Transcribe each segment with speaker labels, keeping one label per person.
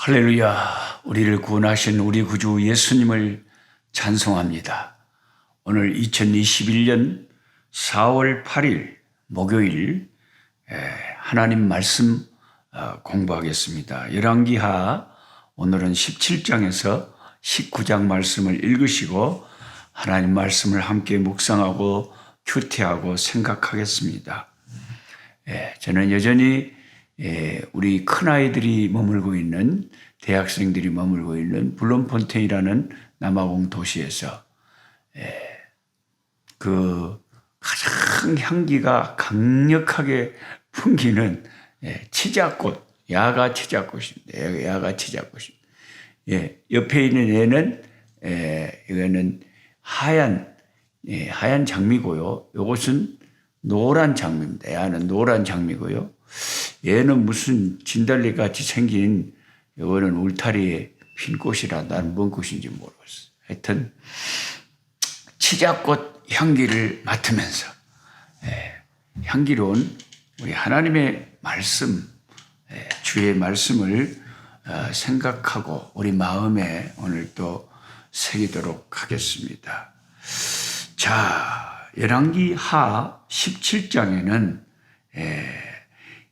Speaker 1: 할렐루야. 우리를 구원하신 우리 구주 예수님을 찬송합니다. 오늘 2021년 4월 8일 목요일 하나님 말씀 공부하겠습니다. 열왕기하 오늘은 17장에서 19장 말씀을 읽으시고 하나님 말씀을 함께 묵상하고 큐티하고 생각하겠습니다. 저는 여전히 우리 큰아이들이 머물고 있는, 대학생들이 머물고 있는 블룸폰테인이라는 남아공 도시에서 그 가장 향기가 강력하게 풍기는 치자꽃, 야가 치자꽃인데, 야가 치자꽃입니다. 옆에 있는 애는 이거는 하얀 장미고요. 이것은 노란 장미입니다. 야는 노란 장미고요. 얘는 무슨 진달래 같이 생긴, 이거는 울타리에 핀 꽃이라 난 뭔 꽃인지 모르겠어. 하여튼 치자꽃 향기를 맡으면서 향기로운 우리 하나님의 말씀, 주의 말씀을 생각하고 우리 마음에 오늘 또 새기도록 하겠습니다. 자, 열왕기하 17장에는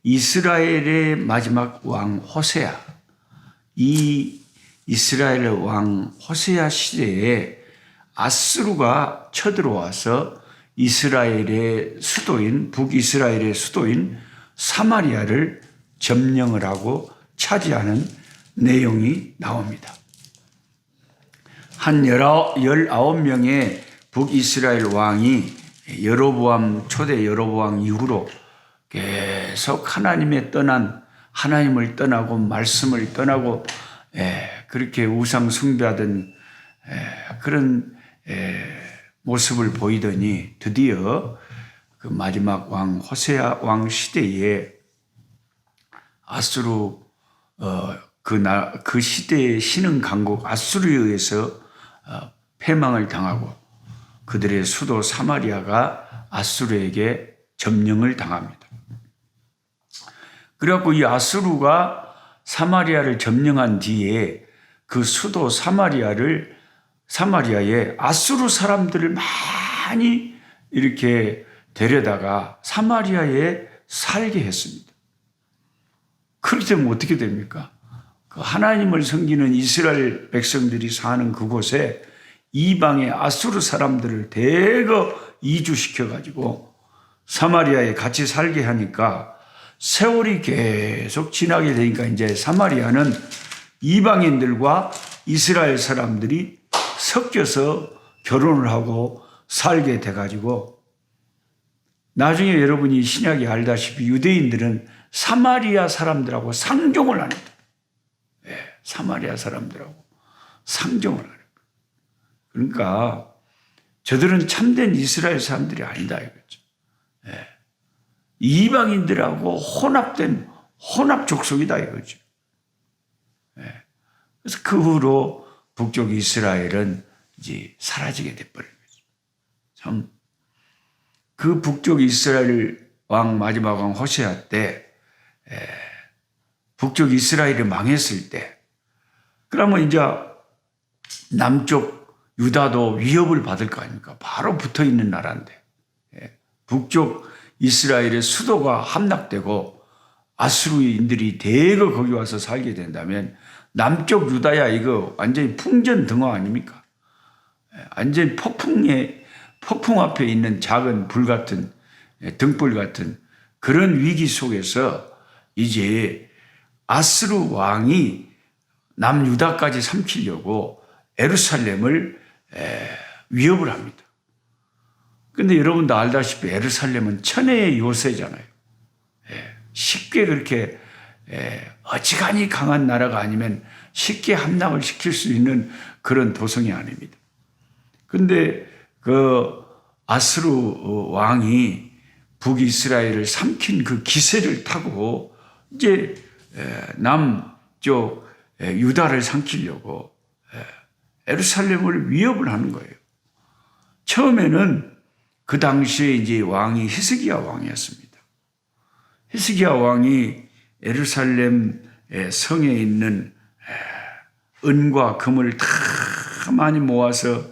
Speaker 1: 이스라엘의 마지막 왕 호세아, 이 이스라엘 왕 호세아 시대에 아수르가 쳐들어와서 이스라엘의 수도인, 북이스라엘의 수도인 사마리아를 점령을 하고 차지하는 내용이 나옵니다. 한 19명의 북이스라엘 왕이 초대 여로보암 이후로 계속 하나님을 떠나고 말씀을 떠나고 그렇게 우상 숭배하던 그런 모습을 보이더니 드디어 그 마지막 왕 호세아 왕 시대에 아수르 그 시대의 신흥 강국 아수르에 의해서 패망을 당하고 그들의 수도 사마리아가 아수르에게 점령을 당합니다. 그래갖고 이 아수르가 사마리아를 점령한 뒤에 그 수도 사마리아에 아수르 사람들을 많이 이렇게 데려다가 사마리아에 살게 했습니다. 그렇게 되면 어떻게 됩니까? 그 하나님을 섬기는 이스라엘 백성들이 사는 그곳에 이방의 아수르 사람들을 대거 이주시켜가지고 사마리아에 같이 살게 하니까 세월이 계속 지나게 되니까 이제 사마리아는 이방인들과 이스라엘 사람들이 섞여서 결혼을 하고 살게 돼가지고 나중에 여러분이 신약에 알다시피 유대인들은 사마리아 사람들하고 상종을 합니다. 사마리아 사람들하고 상종을 하는 거예요. 그러니까 저들은 참된 이스라엘 사람들이 아니다 이거죠. 이방인들하고 혼합된 혼합 족속이다 이거죠. 그래서 그 후로 북쪽 이스라엘은 이제 사라지게 돼버린 거죠. 참, 그 북쪽 이스라엘 왕 마지막 왕 호세아 때 북쪽 이스라엘이 망했을 때 그러면 이제 남쪽 유다도 위협을 받을 거 아닙니까? 바로 붙어 있는 나라인데 북쪽 이스라엘의 수도가 함락되고 아수르인들이 대거 거기 와서 살게 된다면 남쪽 유다야 이거 완전히 풍전등화 아닙니까? 완전히 폭풍 앞에 있는 작은 불 같은 등불 같은 그런 위기 속에서 이제 아수르 왕이 남유다까지 삼키려고 예루살렘을 위협을 합니다. 근데 여러분도 알다시피 예루살렘은 천혜의 요새잖아요. 쉽게 그렇게 어지간히 강한 나라가 아니면 쉽게 함락을 시킬 수 있는 그런 도성이 아닙니다. 근데 그 아수르 왕이 북이스라엘을 삼킨 그 기세를 타고 이제 남쪽 유다를 삼키려고 예루살렘을 위협을 하는 거예요. 처음에는 그 당시에 이제 왕이 히스기야 왕이었습니다. 히스기야 왕이 예루살렘 성에 있는 은과 금을 다 많이 모아서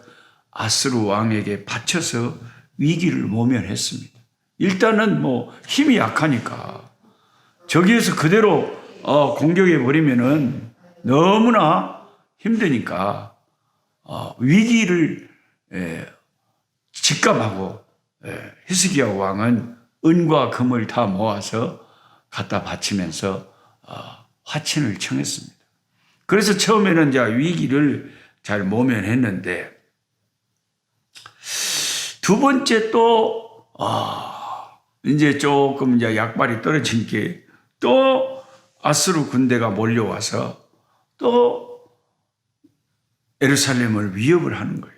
Speaker 1: 아스루 왕에게 바쳐서 위기를 모면했습니다. 일단은 뭐 힘이 약하니까 저기에서 그대로 공격해 버리면은 너무나 힘드니까 위기를 직감하고 히스기야 왕은 은과 금을 다 모아서 갖다 바치면서 화친을 청했습니다. 그래서 처음에는 이제 위기를 잘 모면했는데 두 번째 또 이제 조금 이제 약발이 떨어진 게 또 아수르 군대가 몰려와서 또 예루살렘을 위협을 하는 거예요.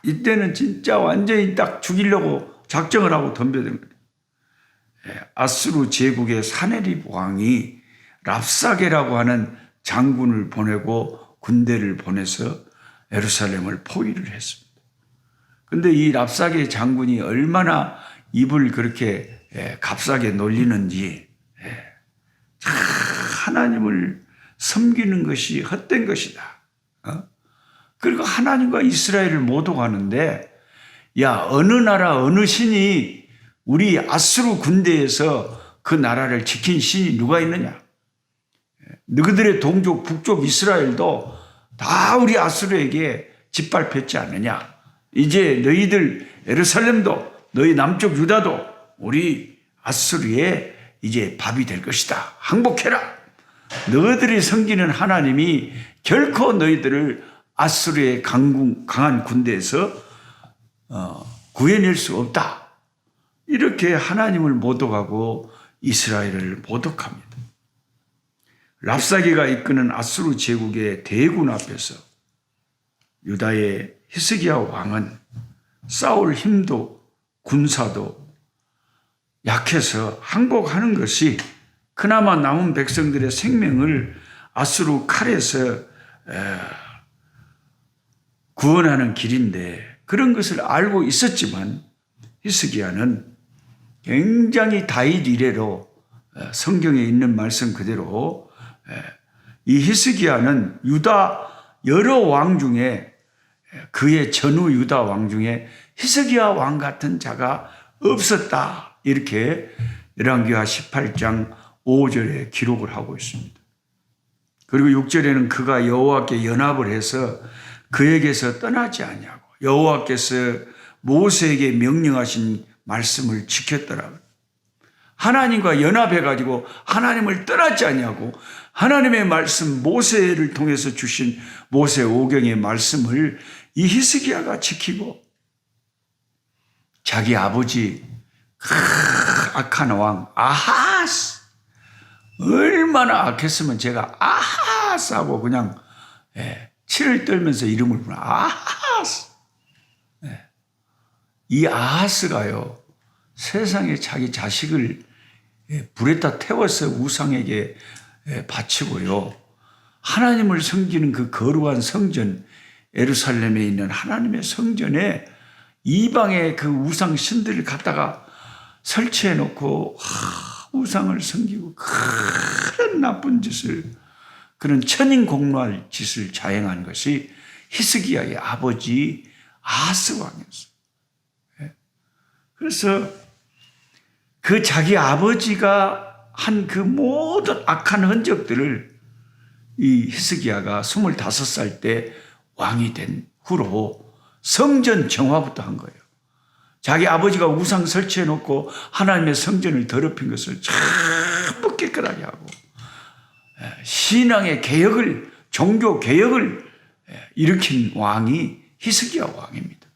Speaker 1: 이때는 진짜 완전히 딱 죽이려고 작정을 하고 덤벼든 거예요. 아수르 제국의 사네립 왕이 랍사게라고 하는 장군을 보내고 군대를 보내서 예루살렘을 포위를 했습니다. 그런데 이 랍사게 장군이 얼마나 입을 그렇게 값싸게 놀리는지, 하나님을 섬기는 것이 헛된 것이다. 그리고 하나님과 이스라엘을 모독하는데, 야, 어느 나라 어느 신이 우리 아수르 군대에서 그 나라를 지킨 신이 누가 있느냐? 너희들의 동족 북쪽 이스라엘도 다 우리 아수르에게 짓밟혔지 않느냐? 이제 너희들 예루살렘도 너희 남쪽 유다도 우리 아수르의 이제 밥이 될 것이다. 항복해라. 너희들이 섬기는 하나님이 결코 너희들을 아수르의 강한 군대에서 구해낼 수 없다. 이렇게 하나님을 모독하고 이스라엘을 모독합니다. 랍사게가 이끄는 아수르 제국의 대군 앞에서 유다의 히스기야 왕은 싸울 힘도 군사도 약해서 항복하는 것이 그나마 남은 백성들의 생명을 아수르 칼에서 구원하는 길인데, 그런 것을 알고 있었지만 히스기야는 굉장히 다윗 이래로 성경에 있는 말씀 그대로 이 히스기야는 유다 여러 왕 중에 그의 전후 유다 왕 중에 히스기야 왕 같은 자가 없었다. 이렇게 열왕기하 18장 5절에 기록을 하고 있습니다. 그리고 6절에는 그가 여호와께 연합을 해서 그에게서 떠나지 아니하고 여호와께서 모세에게 명령하신 말씀을 지켰더라. 하나님과 연합해가지고 하나님을 떠나지 아니하고 하나님의 말씀 모세를 통해서 주신 모세 오경의 말씀을 이 히스기야가 지키고 자기 아버지 악한 왕 아하스, 얼마나 악했으면 제가 아하스 하고 그냥 치를 떨면서 이름을 부르는 아하스. 이 아하스가요, 세상에 자기 자식을 불에다 태워서 우상에게 바치고요, 하나님을 섬기는 그 거룩한 성전 예루살렘에 있는 하나님의 성전에 이방의 그 우상 신들을 갖다가 설치해 놓고 우상을 섬기고 그런 나쁜 짓을, 그런 천인공노할 짓을 자행한 것이 히스기야의 아버지 아하스 왕이었어요. 그래서 그 자기 아버지가 한 그 모든 악한 흔적들을 이 히스기야가 25살 때 왕이 된 후로 성전 정화부터 한 거예요. 자기 아버지가 우상 설치해 놓고 하나님의 성전을 더럽힌 것을 전부 깨끗하게 하고 신앙의 개혁을, 종교 개혁을 일으킨 왕이 히스기야 왕입니다.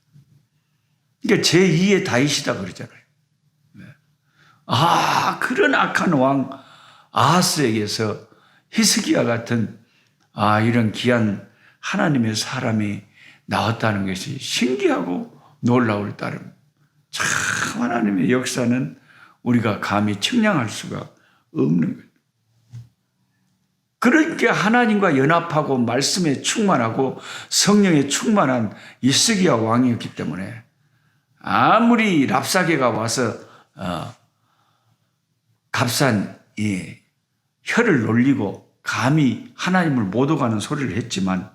Speaker 1: 그러니까 제2의 다윗이다 그러잖아요. 그런 악한 왕 아하스에게서 히스기야 같은 이런 귀한 하나님의 사람이 나왔다는 것이 신기하고 놀라울 따름. 참 하나님의 역사는 우리가 감히 측량할 수가 없는 거예요. 그러니까 하나님과 연합하고 말씀에 충만하고 성령에 충만한 히스기야 왕이었기 때문에 아무리 랍사게가 와서 값싼 혀를 놀리고 감히 하나님을 못 오가는 소리를 했지만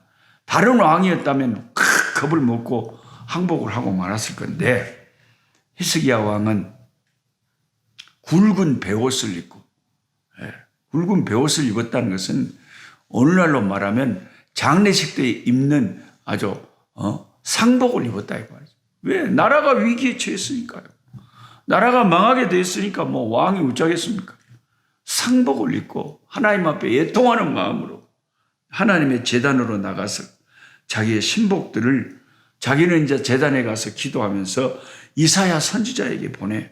Speaker 1: 다른 왕이었다면 겁을 먹고 항복을 하고 말았을 건데 히스기야 왕은 굵은 베옷을 입고, 굵은 베옷을 입었다는 것은 오늘날로 말하면 장례식 때 입는 아주 상복을 입었다 이 말이죠. 왜? 나라가 위기에 처했으니까요. 나라가 망하게 됐으니까 뭐 왕이 어쩌겠습니까? 상복을 입고 하나님 앞에 애통하는 마음으로 하나님의 제단으로 나가서 자기의 신복들을 자기는 이제 제단에 가서 기도하면서 이사야 선지자에게 보내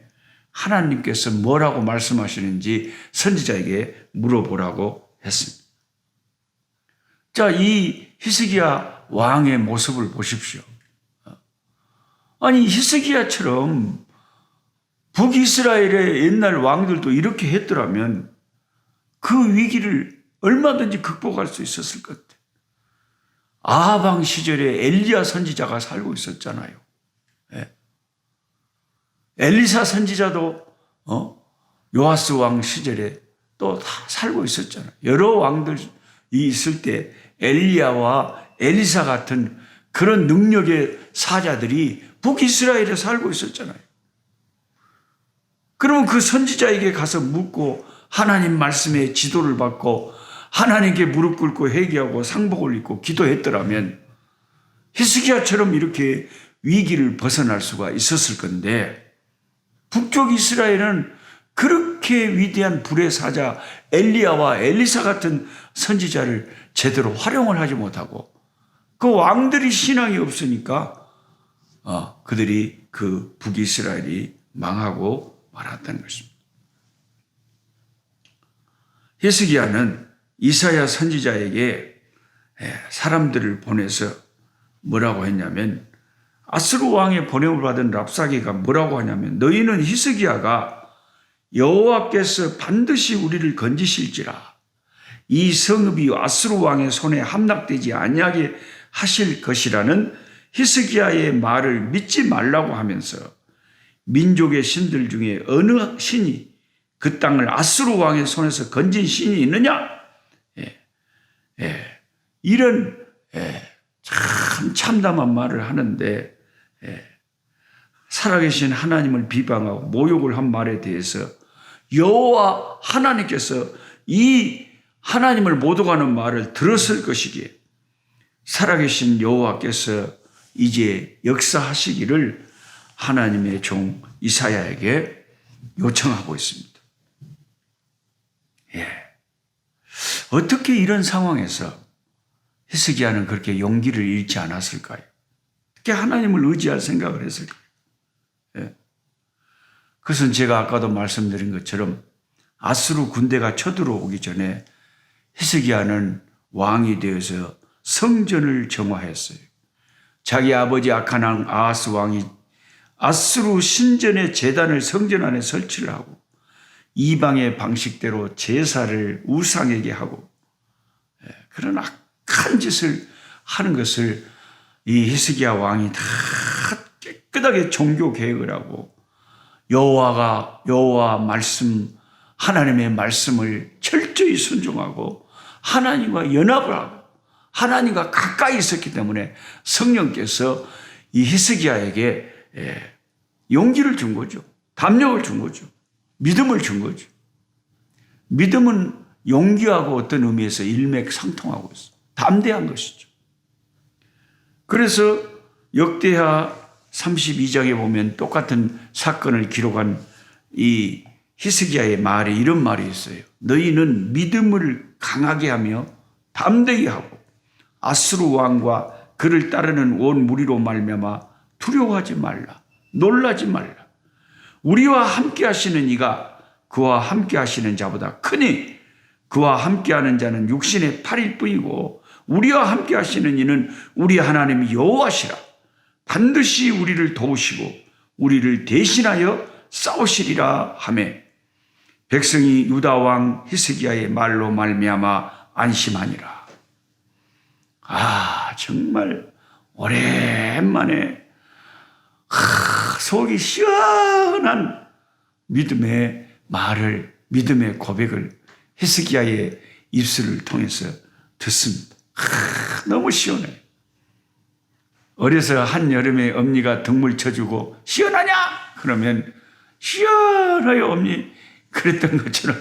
Speaker 1: 하나님께서 뭐라고 말씀하시는지 선지자에게 물어보라고 했습니다. 자, 이 히스기야 왕의 모습을 보십시오. 아니, 히스기야처럼 북이스라엘의 옛날 왕들도 이렇게 했더라면 그 위기를 얼마든지 극복할 수 있었을 것 같아요. 아합 왕 시절에 엘리야 선지자가 살고 있었잖아요. 엘리사 선지자도 요아스 왕 시절에 또 다 살고 있었잖아요. 여러 왕들이 있을 때 엘리야와 엘리사 같은 그런 능력의 사자들이 북이스라엘에 살고 있었잖아요. 그러면 그 선지자에게 가서 묻고 하나님 말씀에 지도를 받고 하나님께 무릎 꿇고 회개하고 상복을 입고 기도했더라면 히스기야처럼 이렇게 위기를 벗어날 수가 있었을 건데 북쪽 이스라엘은 그렇게 위대한 불의 사자 엘리야와 엘리사 같은 선지자를 제대로 활용을 하지 못하고 그 왕들이 신앙이 없으니까 그들이 그 북이스라엘이 망하고 말았다는 것입니다. 히스기야는 이사야 선지자에게 사람들을 보내서 뭐라고 했냐면 아스루 왕의 보냄을 받은 랍사게가 뭐라고 하냐면 너희는 히스기야가 여호와께서 반드시 우리를 건지실지라 이 성읍이 아스루 왕의 손에 함락되지 아니하게 하실 것이라는 히스기야의 말을 믿지 말라고 하면서 민족의 신들 중에 어느 신이 그 땅을 아스루 왕의 손에서 건진 신이 있느냐? 이런 참 참담한 말을 하는데 살아계신 하나님을 비방하고 모욕을 한 말에 대해서 여호와 하나님께서 이 하나님을 모독하는 말을 들었을 것이기에 살아계신 여호와께서 이제 역사하시기를 하나님의 종 이사야에게 요청하고 있습니다. 어떻게 이런 상황에서 히스기야는 그렇게 용기를 잃지 않았을까요? 어떻게 하나님을 의지할 생각을 했을까요? 그것은 제가 아까도 말씀드린 것처럼 아수르 군대가 쳐들어오기 전에 히스기야는 왕이 되어서 성전을 정화했어요. 자기 아버지 악한 왕 아하스 왕이 아수르 신전의 제단을 성전 안에 설치를 하고 이방의 방식대로 제사를 우상에게 하고 그런 악한 짓을 하는 것을 이 히스기야 왕이 다 깨끗하게 종교 개혁을 하고 여호와 말씀 하나님의 말씀을 철저히 순종하고 하나님과 연합을 하고 하나님과 가까이 있었기 때문에 성령께서 이 히스기야에게 용기를 준 거죠. 담력을 준 거죠. 믿음을 준 거죠. 믿음은 용기하고 어떤 의미에서 일맥상통하고 있어요. 담대한 것이죠. 그래서 역대하 32장에 보면 똑같은 사건을 기록한 이 히스기야의 말에 이런 말이 있어요. 너희는 믿음을 강하게 하며 담대히 하고 아수르 왕과 그를 따르는 온 무리로 말미암아 두려워하지 말라. 놀라지 말라. 우리와 함께 하시는 이가 그와 함께 하시는 자보다 크니 그와 함께하는 자는 육신의 팔일 뿐이고 우리와 함께 하시는 이는 우리 하나님 여호와시라. 반드시 우리를 도우시고 우리를 대신하여 싸우시리라 하매 백성이 유다 왕 히스기야의 말로 말미암아 안심하니라. 정말 오랜만에 속이 시원한 믿음의 말을 믿음의 고백을 히스기야의 입술을 통해서 듣습니다. 너무 시원해요. 어려서 한여름에 엄니가 등물 쳐주고 시원하냐? 그러면 시원해요 엄니. 그랬던 것처럼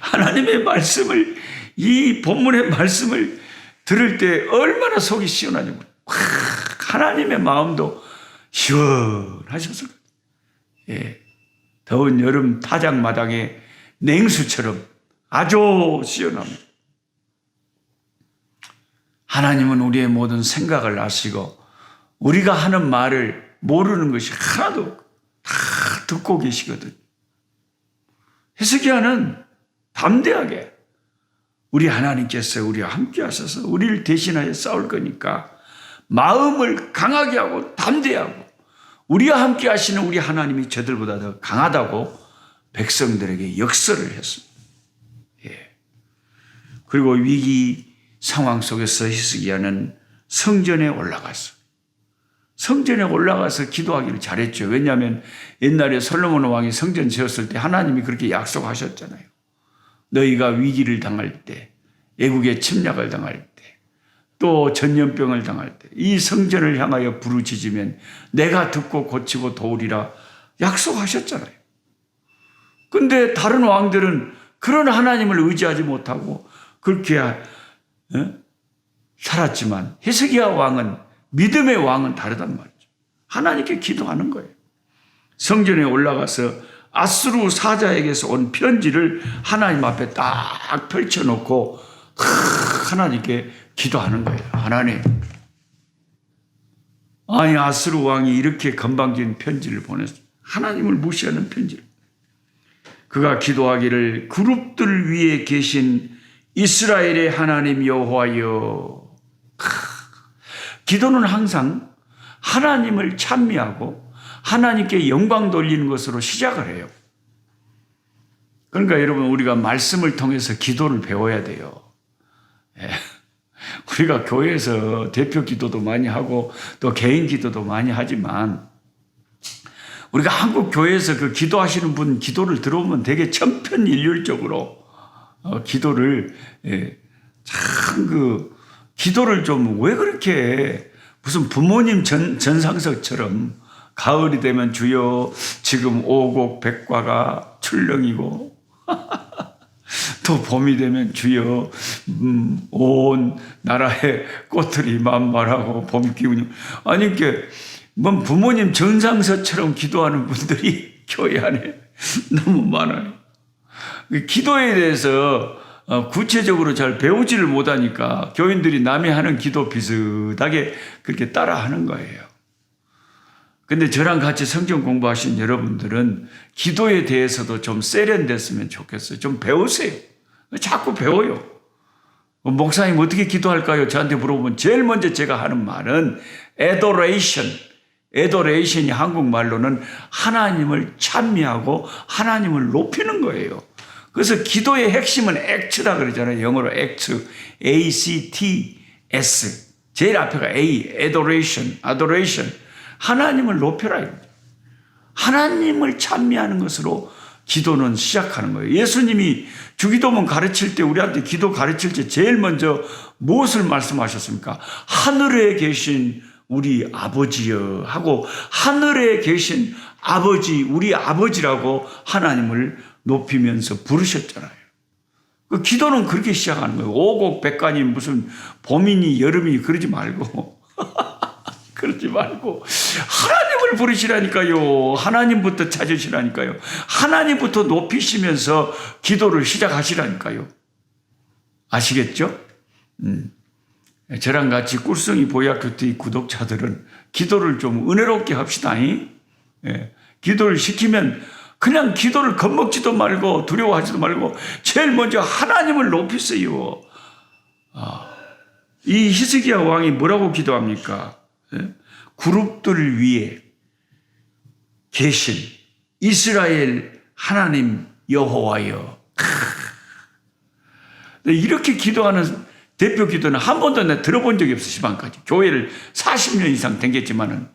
Speaker 1: 하나님의 말씀을, 이 본문의 말씀을 들을 때 얼마나 속이 시원하냐고. 하나님의 마음도 시원하셨을 거예요. 예. 더운 여름 타작마당에 냉수처럼 아주 시원합니다. 하나님은 우리의 모든 생각을 아시고 우리가 하는 말을 모르는 것이 하나도 없고 다 듣고 계시거든요. 히스기야는 담대하게 우리 하나님께서 우리와 함께 하셔서 우리를 대신하여 싸울 거니까 마음을 강하게 하고 담대하고 우리와 함께 하시는 우리 하나님이 저들보다 더 강하다고 백성들에게 역설을 했습니다. 예. 그리고 위기 상황 속에서 히스기야는 성전에 올라가서 기도하기를 잘했죠. 왜냐하면 옛날에 솔로몬 왕이 성전 지었을 때 하나님이 그렇게 약속하셨잖아요. 너희가 위기를 당할 때, 애국의 침략을 당할 때, 또 전염병을 당할 때 이 성전을 향하여 부르짖으면 내가 듣고 고치고 도우리라 약속하셨잖아요. 근데 다른 왕들은 그런 하나님을 의지하지 못하고 그렇게 살았지만 히스기야 왕은, 믿음의 왕은 다르단 말이죠. 하나님께 기도하는 거예요. 성전에 올라가서 아수르 사자에게서 온 편지를 하나님 앞에 딱 펼쳐놓고 하나님께 기도하는 거예요. 하나님, 아니 아수르 왕이 이렇게 건방진 편지를 보냈어요. 하나님을 무시하는 편지를. 그가 기도하기를 그룹들 위에 계신 이스라엘의 하나님 여호와여. 기도는 항상 하나님을 찬미하고 하나님께 영광 돌리는 것으로 시작을 해요. 그러니까 여러분, 우리가 말씀을 통해서 기도를 배워야 돼요. 우리가 교회에서 대표 기도도 많이 하고 또 개인 기도도 많이 하지만 우리가 한국 교회에서 그 기도하시는 분 기도를 들어보면 되게 천편일률적으로 기도를 참 기도를 좀 왜 그렇게 무슨 부모님 전상석처럼 가을이 되면 주여 지금 오곡 백과가 출렁이고 또 봄이 되면 주여 온 나라의 꽃들이 만발하고 봄 기운이, 아니 뭐 부모님 전상서처럼 기도하는 분들이 교회 안에 너무 많아요. 기도에 대해서 구체적으로 잘 배우지를 못하니까 교인들이 남이 하는 기도 비슷하게 그렇게 따라하는 거예요. 근데 저랑 같이 성경 공부하신 여러분들은 기도에 대해서도 좀 세련됐으면 좋겠어요. 좀 배우세요. 자꾸 배워요. 목사님 어떻게 기도할까요? 저한테 물어보면 제일 먼저 제가 하는 말은 adoration. adoration이 한국말로는 하나님을 찬미하고 하나님을 높이는 거예요. 그래서 기도의 핵심은 act다 그러잖아요. 영어로 act, A-C-T-S. 제일 앞에가 A, adoration. 하나님을 높여라. 하나님을 찬미하는 것으로 기도는 시작하는 거예요. 예수님이 주기도문 가르칠 때, 우리한테 기도 가르칠 때 제일 먼저 무엇을 말씀하셨습니까? 하늘에 계신 우리 아버지여 하고, 하늘에 계신 아버지, 우리 아버지라고 하나님을 높이면서 부르셨잖아요. 그 기도는 그렇게 시작하는 거예요. 오곡 백관이 무슨 봄이니 여름이니 그러지 말고 하나님을 부르시라니까요. 하나님부터 찾으시라니까요. 하나님부터 높이시면서 기도를 시작하시라니까요. 아시겠죠? 저랑 같이 꿀성이 보약교회 구독자들은 기도를 좀 은혜롭게 합시다. 기도를 시키면 그냥 기도를 겁먹지도 말고 두려워하지도 말고 제일 먼저 하나님을 높이세요. 이 히스기야 왕이 뭐라고 기도합니까? 그룹들 위에 계신 이스라엘 하나님 여호와여. 이렇게 기도하는 대표 기도는 한 번도 내가 들어본 적이 없어. 시방까지 교회를 40년 이상 댕겼지만은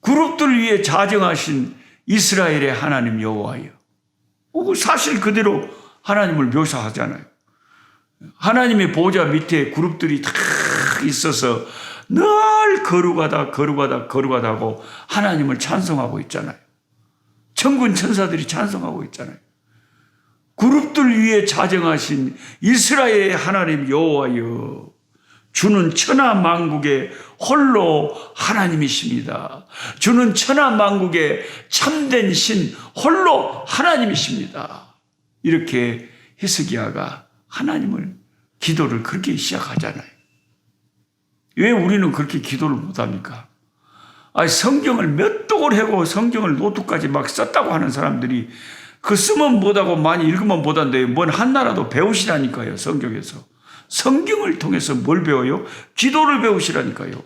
Speaker 1: 그룹들 위에 자정하신 이스라엘의 하나님 여호와여. 사실 그대로 하나님을 묘사하잖아요. 하나님의 보좌 밑에 그룹들이 다 있어서 늘 거룩하다 하고 하나님을 찬송하고 있잖아요. 천군 천사들이 찬송하고 있잖아요. 그룹들 위에 자정하신 이스라엘의 하나님 여호와여, 주는 천하 만국의 홀로 하나님이십니다. 주는 천하 만국의 참된 신 홀로 하나님이십니다. 이렇게 히스기야가 하나님을 기도를 그렇게 시작하잖아요. 왜 우리는 그렇게 기도를 못합니까? 성경을 몇 독을 하고 성경을 노트까지 막 썼다고 하는 사람들이 그 쓰면 못하고 많이 읽으면 못한데 뭔 한나라도 배우시라니까요. 성경에서. 성경을 통해서 뭘 배워요? 기도를 배우시라니까요.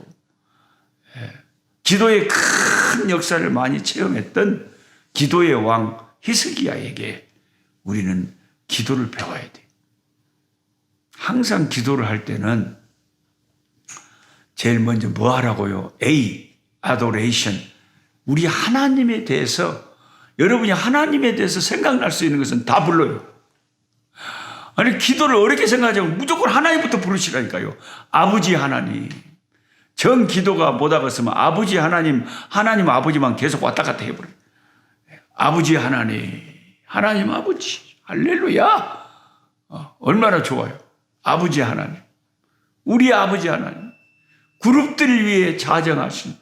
Speaker 1: 기도의 큰 역사를 많이 체험했던 기도의 왕 히스기야에게 우리는 기도를 배워야 돼. 항상 기도를 할 때는 제일 먼저 뭐 하라고요? adoration. 우리 하나님에 대해서, 여러분이 하나님에 대해서 생각날 수 있는 것은 다 불러요. 아니, 기도를 어렵게 생각하지 않고 무조건 하나님부터 부르시라니까요. 아버지 하나님. 전 기도가 못하겠으면 아버지 하나님, 하나님 아버지만 계속 왔다 갔다 해버려요. 아버지 하나님, 하나님 아버지, 할렐루야. 얼마나 좋아요. 아버지 하나님, 우리 아버지 하나님, 그룹들 위에 자정하신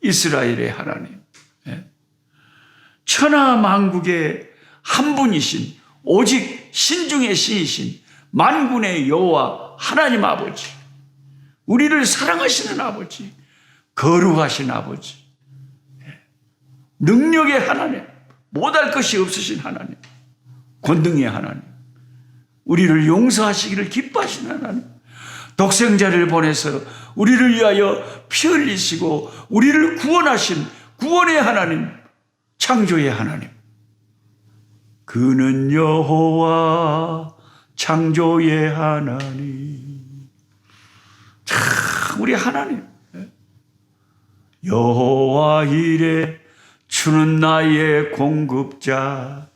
Speaker 1: 이스라엘의 하나님, 천하 만국의 한 분이신, 오직 신중의 신이신 만군의 여호와 하나님 아버지, 우리를 사랑하시는 아버지, 거룩하신 아버지, 능력의 하나님, 못할 것이 없으신 하나님, 권능의 하나님, 우리를 용서하시기를 기뻐하시는 하나님, 독생자를 보내서 우리를 위하여 피 흘리시고 우리를 구원하신 구원의 하나님, 창조의 하나님, 그는 여호와 창조의 하나님. 참 우리 하나님, 여호와 이레 주는 나의 공급자.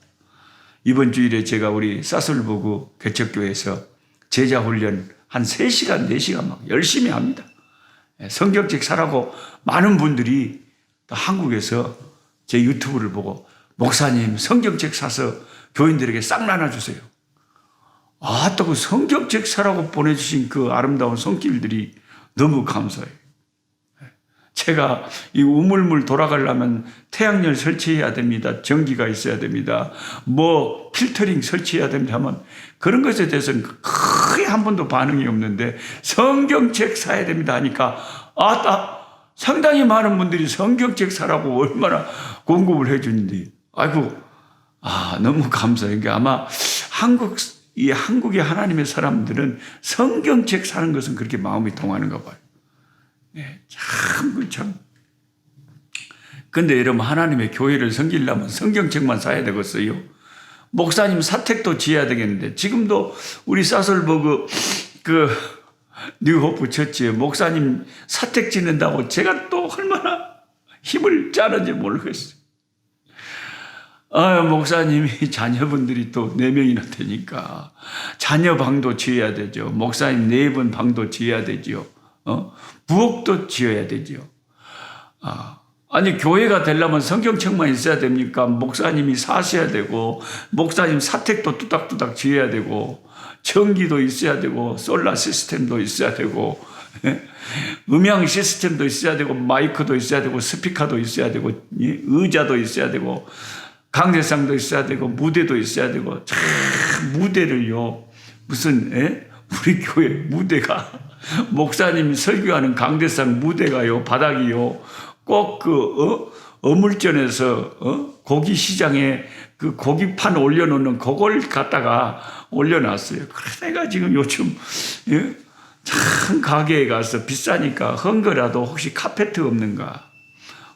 Speaker 1: 이번 주일에 제가 우리 사설부구 개척교회에서 제자훈련 한 3시간, 4시간 막 열심히 합니다. 성경책 사라고 많은 분들이 또 한국에서 제 유튜브를 보고 목사님 성경책 사서 교인들에게 싹 나눠주세요. 또 그 성경책 사라고 보내주신 그 아름다운 손길들이 너무 감사해요. 제가 이 우물물 돌아가려면 태양열 설치해야 됩니다. 전기가 있어야 됩니다. 뭐 필터링 설치해야 됩니다 하면 그런 것에 대해서는 크게 한 번도 반응이 없는데 성경책 사야 됩니다 하니까 상당히 많은 분들이 성경책 사라고 얼마나 공급을 해주는데 너무 감사해요. 그러니까 아마 한국의 하나님의 사람들은 성경책 사는 것은 그렇게 마음이 통하는가 봐요. 참. 근데 여러분, 하나님의 교회를 섬기려면 성경책만 사야 되겠어요? 목사님 사택도 지어야 되겠는데, 지금도 우리 사설버그 뉴호프 처치에 목사님 사택 짓는다고 제가 또 얼마나 힘을 짜는지 모르겠어요. 목사님이 자녀분들이 또 4명이나 되니까 자녀 방도 지어야 되죠. 목사님 4분 방도 지어야 되죠. 부엌도 지어야 되죠. 아니, 교회가 되려면 성경책만 있어야 됩니까? 목사님이 사셔야 되고, 목사님 사택도 뚜닥뚜닥 지어야 되고, 전기도 있어야 되고, 솔라 시스템도 있어야 되고, 음향 시스템도 있어야 되고, 마이크도 있어야 되고, 스피커도 있어야 되고, 의자도 있어야 되고, 강대상도 있어야 되고, 무대도 있어야 되고, 무대를요, 우리 교회 무대가, 목사님이 설교하는 강대상 무대가요, 바닥이요, 꼭 어물전에서, 고기 시장에 그 고기판 올려놓는 그걸 갖다가 올려놨어요. 그래서 내가 지금 요즘, 참 가게에 가서 비싸니까 헝거라도 혹시 카페트 없는가?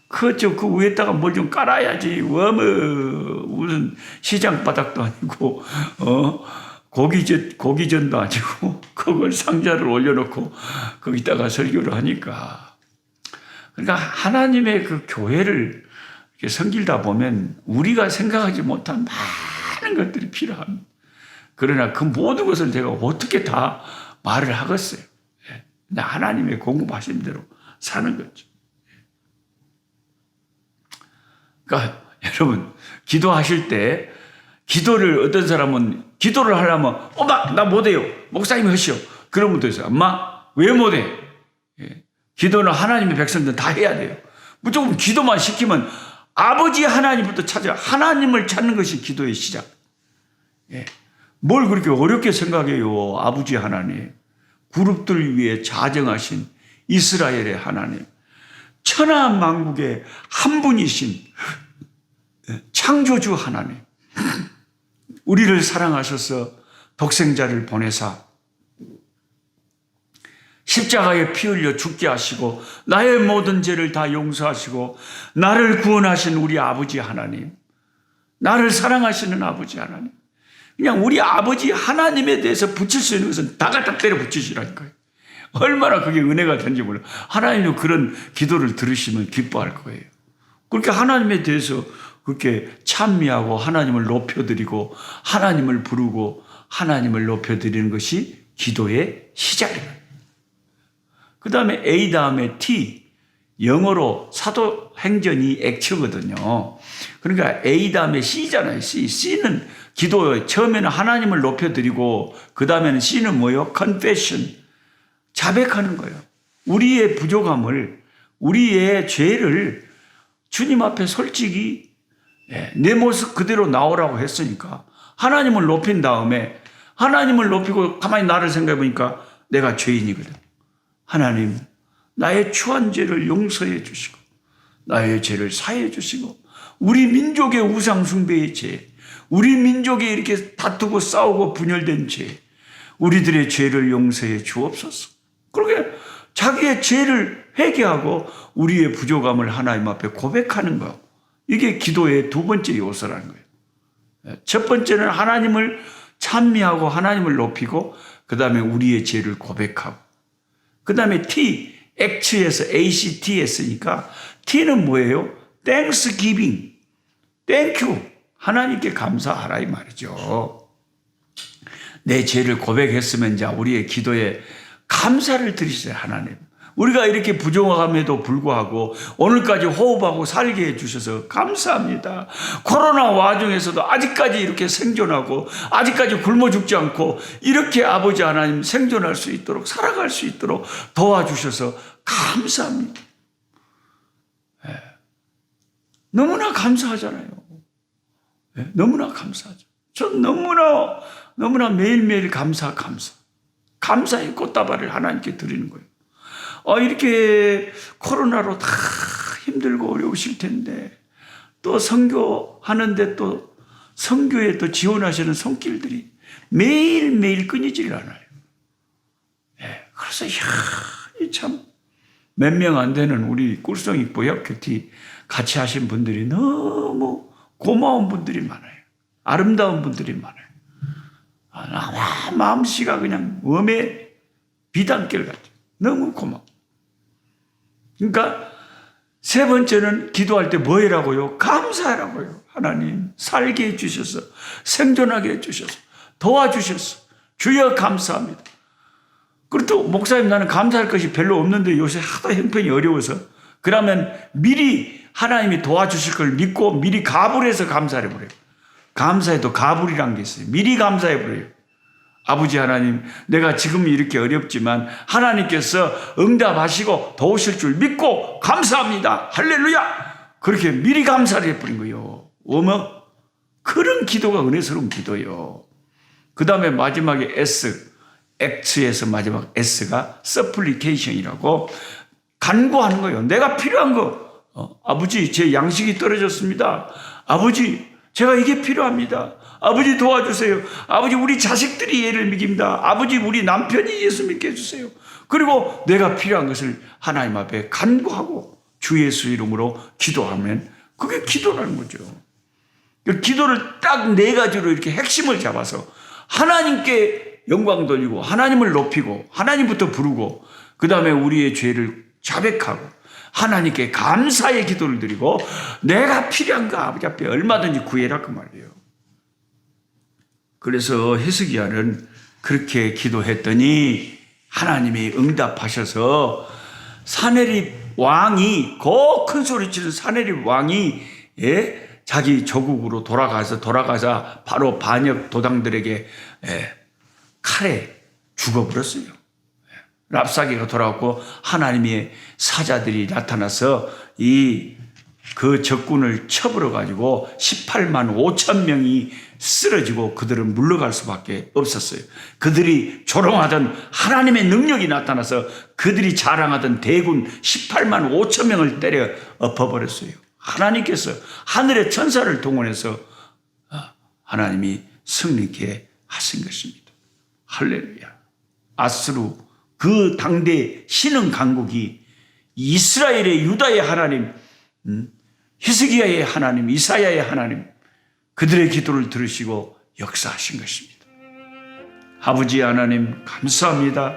Speaker 1: 그 위에다가 뭘 좀 깔아야지. 무슨 시장 바닥도 아니고, 고기전도 아니고, 그걸 상자를 올려놓고 거기다가 설교를 하니까. 그러니까 하나님의 그 교회를 이렇게 섬기다 보면 우리가 생각하지 못한 많은 것들이 필요합니다. 그러나 그 모든 것을 제가 어떻게 다 말을 하겠어요. 예. 하나님의 공급하신 대로 사는 거죠. 그러니까 여러분, 기도하실 때 기도를 어떤 사람은 기도를 하려면 엄마 나 못해요. 목사님이 하시오. 그런 분도 있어요. 엄마 왜 못해? 예. 기도는 하나님의 백성들 다 해야 돼요. 무조건 기도만 시키면 아버지 하나님부터 찾아 하나님을 찾는 것이 기도의 시작. 예. 뭘 그렇게 어렵게 생각해요. 아버지 하나님. 그룹들 위해 자정하신 이스라엘의 하나님. 천하 만국의 한 분이신 창조주 하나님. 우리를 사랑하셔서 독생자를 보내사 십자가에 피 흘려 죽게 하시고 나의 모든 죄를 다 용서하시고 나를 구원하신 우리 아버지 하나님. 나를 사랑하시는 아버지 하나님. 그냥 우리 아버지 하나님에 대해서 붙일 수 있는 것은 다 갖다 때려 붙이시라니까요. 얼마나 그게 은혜가 되는지 몰라요. 하나님도 그런 기도를 들으시면 기뻐할 거예요. 그렇게 하나님에 대해서 그렇게 찬미하고 하나님을 높여드리고 하나님을 부르고 하나님을 높여드리는 것이 기도의 시작입니다. 그 다음에 A 다음에 T, 영어로 사도행전이 액처거든요. 그러니까 A 다음에 C잖아요. C는 기도예요. 처음에는 하나님을 높여드리고 그 다음에는 C는 뭐예요? confession, 자백하는 거예요. 우리의 부족함을, 우리의 죄를 주님 앞에 솔직히 내 모습 그대로 나오라고 했으니까 하나님을 높인 다음에 하나님을 높이고 가만히 나를 생각해 보니까 내가 죄인이거든. 하나님, 나의 추한 죄를 용서해 주시고 나의 죄를 사해 주시고 우리 민족의 우상 숭배의 죄, 우리 민족이 이렇게 다투고 싸우고 분열된 죄, 우리들의 죄를 용서해 주옵소서. 그렇게 자기의 죄를 회개하고 우리의 부족함을 하나님 앞에 고백하는 것, 이게 기도의 두 번째 요소라는 거예요. 첫 번째는 하나님을 찬미하고 하나님을 높이고 그 다음에 우리의 죄를 고백하고 그 다음에 T, 액츠에서 ACT 했으니까 T는 뭐예요? Thanksgiving, Thank you, 하나님께 감사하라 이 말이죠. 내 죄를 고백했으면 이제 우리의 기도에 감사를 드리세요. 하나님, 우리가 이렇게 부족함에도 불구하고 오늘까지 호흡하고 살게 해주셔서 감사합니다. 코로나 와중에서도 아직까지 이렇게 생존하고 아직까지 굶어 죽지 않고 이렇게 아버지 하나님 생존할 수 있도록 살아갈 수 있도록 도와주셔서 감사합니다. 네. 너무나 감사하잖아요. 네. 너무나 감사하죠. 전 너무나 매일매일 감사의 꽃다발을 하나님께 드리는 거예요. 이렇게 코로나로 다 힘들고 어려우실 텐데 또 선교하는데 또 선교에 또 지원하시는 손길들이 매일매일 끊이질 않아요. 네, 그래서 참 몇 명 안 되는 우리 꿀송이 보약교티 같이 하신 분들이 너무 고마운 분들이 많아요. 아름다운 분들이 많아요. 마음씨가 그냥 웜의 비단결 같아요. 너무 고마워. 그러니까 세 번째는 기도할 때 뭐 해라고요? 감사하라고요. 하나님 살게 해주셔서 생존하게 해주셔서 도와주셔서 주여 감사합니다. 그리고 또 목사님 나는 감사할 것이 별로 없는데 요새 하도 형편이 어려워서 그러면 미리 하나님이 도와주실 걸 믿고 미리 가불해서 감사해 버려요. 감사해도 가불이란 게 있어요. 미리 감사해 버려요. 아버지 하나님, 내가 지금 이렇게 어렵지만 하나님께서 응답하시고 도우실 줄 믿고 감사합니다. 할렐루야. 그렇게 미리 감사를 해버린 거예요. 어머, 그런 기도가 은혜스러운 기도예요. 그 다음에 마지막에 S, 액츠에서 마지막 S가 supplication이라고 간구하는 거예요. 내가 필요한 거, 아버지 제 양식이 떨어졌습니다. 아버지 제가 이게 필요합니다. 아버지 도와주세요. 아버지 우리 자식들이 예를 믿습니다. 아버지 우리 남편이 예수 믿게 해주세요. 그리고 내가 필요한 것을 하나님 앞에 간구하고 주 예수 이름으로 기도하면 그게 기도라는 거죠. 기도를 딱 네 가지로 이렇게 핵심을 잡아서 하나님께 영광 돌리고 하나님을 높이고 하나님부터 부르고 그 다음에 우리의 죄를 자백하고 하나님께 감사의 기도를 드리고 내가 필요한 거 아버지 앞에 얼마든지 구해라 그 말이에요. 그래서 히스기야는 그렇게 기도했더니 하나님이 응답하셔서 사네립 왕이 그 큰 소리치는 사네립 왕이 자기 조국으로 돌아가서 바로 반역 도당들에게 칼에 죽어버렸어요. 랍사게가 돌아왔고 하나님의 사자들이 나타나서 그 적군을 쳐버려 가지고 18만 5천 명이 쓰러지고 그들은 물러갈 수밖에 없었어요. 그들이 조롱하던 하나님의 능력이 나타나서 그들이 자랑하던 대군 18만 5천 명을 때려 엎어버렸어요. 하나님께서 하늘의 천사를 동원해서 하나님이 승리케 하신 것입니다. 할렐루야. 아수르 그 당대 신흥 강국이 이스라엘의 유다의 하나님, 히스기야의 하나님, 이사야의 하나님, 그들의 기도를 들으시고 역사하신 것입니다. 아버지 하나님 감사합니다.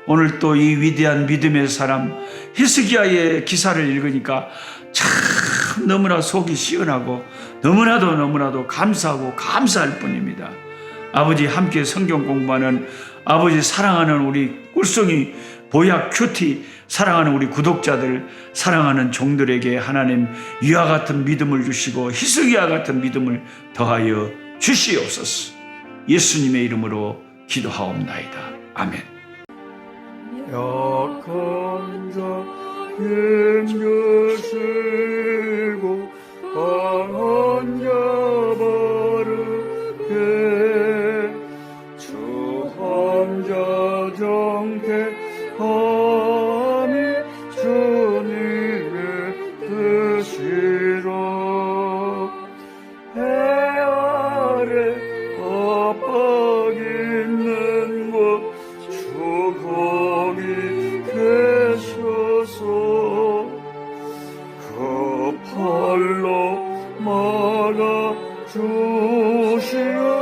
Speaker 1: 오늘 또 이 위대한 믿음의 사람 히스기야의 기사를 읽으니까 참 너무나 속이 시원하고 너무나도 감사하고 감사할 뿐입니다. 아버지 함께 성경 공부하는 아버지 사랑하는 우리 꿀송이 보약 큐티 사랑하는 우리 구독자들 사랑하는 종들에게 하나님 이와 같은 믿음을 주시고 히스기야 같은 믿음을 더하여 주시옵소서. 예수님의 이름으로 기도하옵나이다. 아멘.
Speaker 2: 약한 자 힘주시고 강한 자 바르게 주한 자 정케함이 주님의 뜻이라. 해 아래 압박 있는 곳 주 거기 계셔서 그 팔로 막아 주시오.